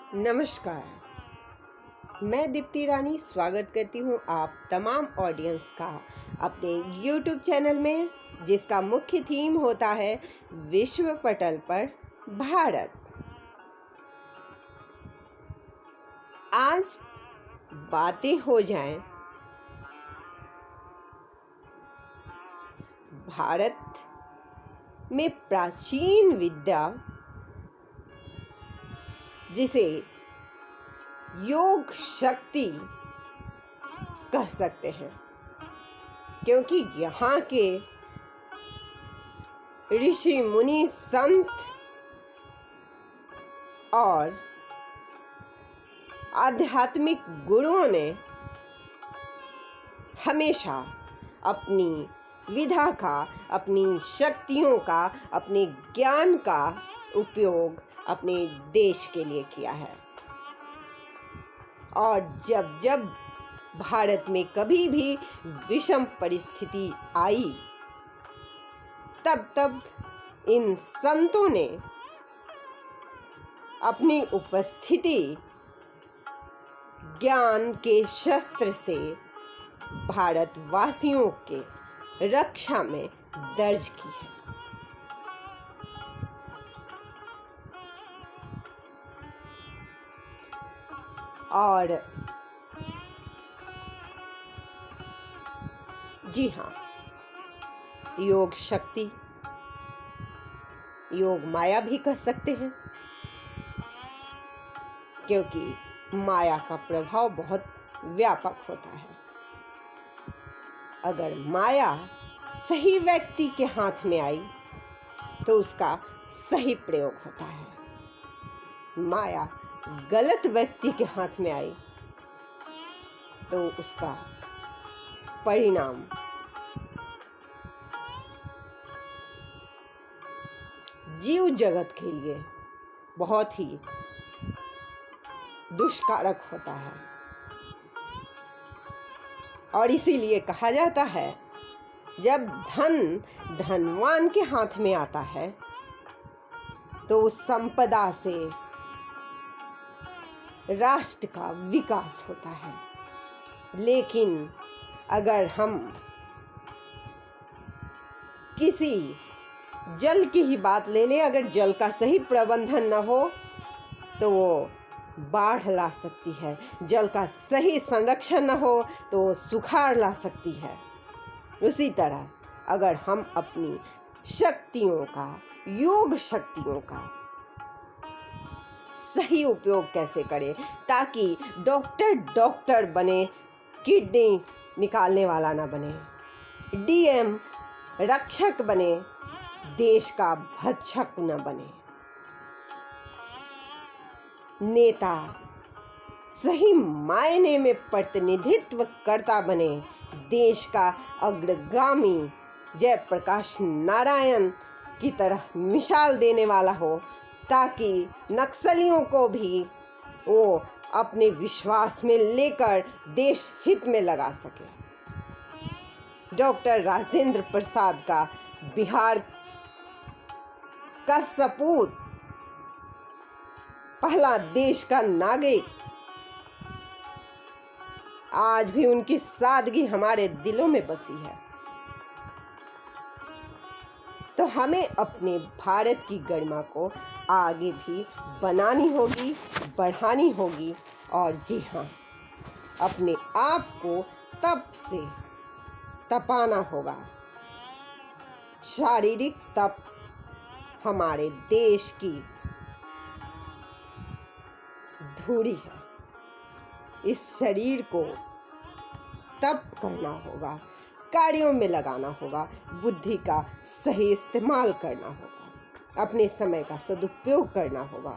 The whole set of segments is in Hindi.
नमस्कार, मैं दीप्ति रानी स्वागत करती हूँ आप तमाम ऑडियंस का अपने YouTube चैनल में, जिसका मुख्य थीम होता है विश्व पटल पर भारत। आज बातें हो जाएं भारत में प्राचीन विद्या, जिसे योग शक्ति कह सकते हैं, क्योंकि यहाँ के ऋषि मुनि संत और आध्यात्मिक गुरुओं ने हमेशा अपनी विधा का, अपनी शक्तियों का, अपने ज्ञान का उपयोग अपने देश के लिए किया है। और जब जब भारत में कभी भी विषम परिस्थिति आई, तब तब इन संतों ने अपनी उपस्थिति ज्ञान के शस्त्र से भारतवासियों के रक्षा में दर्ज की है। और जी हाँ, योग शक्ति, योग माया भी कह सकते हैं, क्योंकि माया का प्रभाव बहुत व्यापक होता है। अगर माया सही व्यक्ति के हाथ में आई तो उसका सही प्रयोग होता है। माया गलत व्यक्ति के हाथ में आई तो उसका परिणाम जीव जगत के लिए बहुत ही दुष्कारक होता है। और इसीलिए कहा जाता है, जब धन धनवान के हाथ में आता है तो उस संपदा से राष्ट्र का विकास होता है। लेकिन अगर हम किसी जल की ही बात ले लें, अगर जल का सही प्रबंधन न हो तो वो बाढ़ ला सकती है। जल का सही संरक्षण न हो तो वो सुखाड़ ला सकती है। उसी तरह अगर हम अपनी शक्तियों का, योग शक्तियों का सही उपयोग कैसे करें, ताकि डॉक्टर बने, किडनी निकालने वाला ना बने, डीएम रक्षक बने, देश का भक्षक न बने, नेता सही मायने में प्रतिनिधित्व करता बने, देश का अग्रगामी जयप्रकाश नारायण की तरह मिसाल देने वाला हो, ताकि नक्सलियों को भी वो अपने विश्वास में लेकर देश हित में लगा सके। डॉक्टर राजेंद्र प्रसाद का बिहार का सपूत, पहला देश का नागरिक, आज भी उनकी सादगी हमारे दिलों में बसी है। तो हमें अपने भारत की गरिमा को आगे भी बनानी होगी, बढ़ानी होगी। और जी हाँ, अपने आप को तप से तपाना होगा। शारीरिक तप हमारे देश की धूड़ी है। इस शरीर को तप करना होगा, कार्यों में लगाना होगा, बुद्धि का सही इस्तेमाल करना होगा, अपने समय का सदुपयोग करना होगा,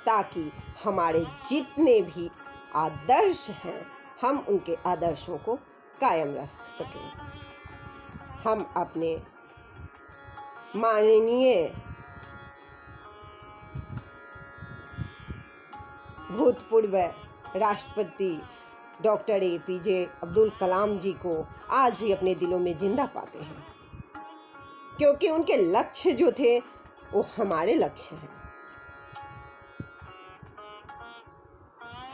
ताकि हमारे जितने भी आदर्श हैं हम उनके आदर्शों को कायम रख सकें। हम अपने माननीय भूतपूर्व राष्ट्रपति डॉक्टर APJ अब्दुल कलाम जी को आज भी अपने दिलों में जिंदा पाते हैं, क्योंकि उनके लक्ष्य जो थे वो हमारे लक्ष्य हैं।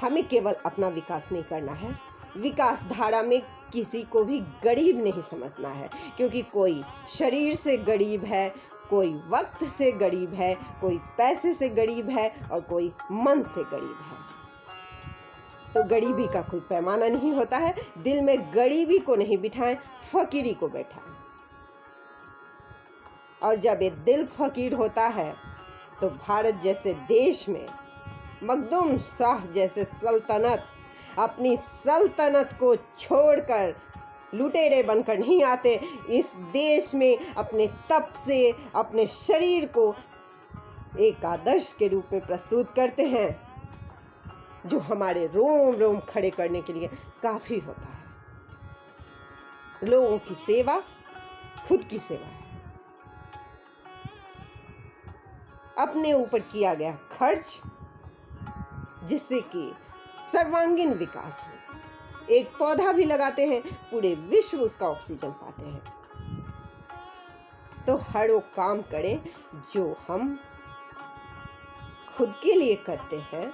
हमें केवल अपना विकास नहीं करना है, विकास धारा में किसी को भी गरीब नहीं समझना है, क्योंकि कोई शरीर से गरीब है, कोई वक्त से गरीब है, कोई पैसे से गरीब है और कोई मन से गरीब है। तो गरीबी का कोई पैमाना नहीं होता है। दिल में गरीबी को नहीं बिठाएं, फकीरी को बैठाएं। और जब ये दिल फकीर होता है तो भारत जैसे देश में मखदूम शाह जैसे सल्तनत अपनी सल्तनत को छोड़कर लुटेरे बनकर नहीं आते। इस देश में अपने तप से अपने शरीर को एक आदर्श के रूप में प्रस्तुत करते हैं, जो हमारे रोम रोम खड़े करने के लिए काफी होता है। लोगों की सेवा खुद की सेवा है। अपने ऊपर किया गया खर्च जिससे कि सर्वांगीण विकास हो। एक पौधा भी लगाते हैं, पूरे विश्व उसका ऑक्सीजन पाते हैं। तो हर वो काम करें जो हम खुद के लिए करते हैं,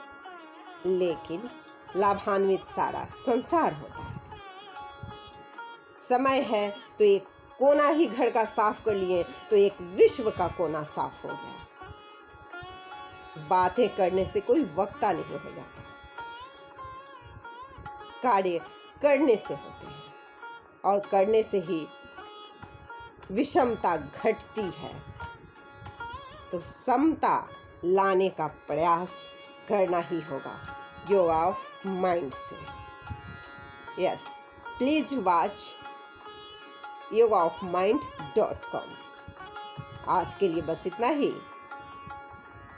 लेकिन लाभान्वित सारा संसार होता है। समय है तो एक कोना ही घर का साफ कर लिए तो एक विश्व का कोना साफ हो गया। बातें करने से कोई वक्ता नहीं हो जाता, कार्य करने से होते हैं और करने से ही विषमता घटती है। तो समता लाने का प्रयास करना ही होगा योगा ऑफ माइंड से। Yes, please watch yogaofmind.com। आज के लिए बस इतना ही।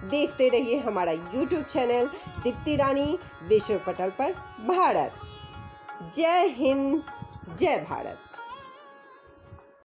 देखते रहिए हमारा YouTube चैनल दीप्ति रानी विश्व पटल पर भारत। जय हिंद, जय भारत।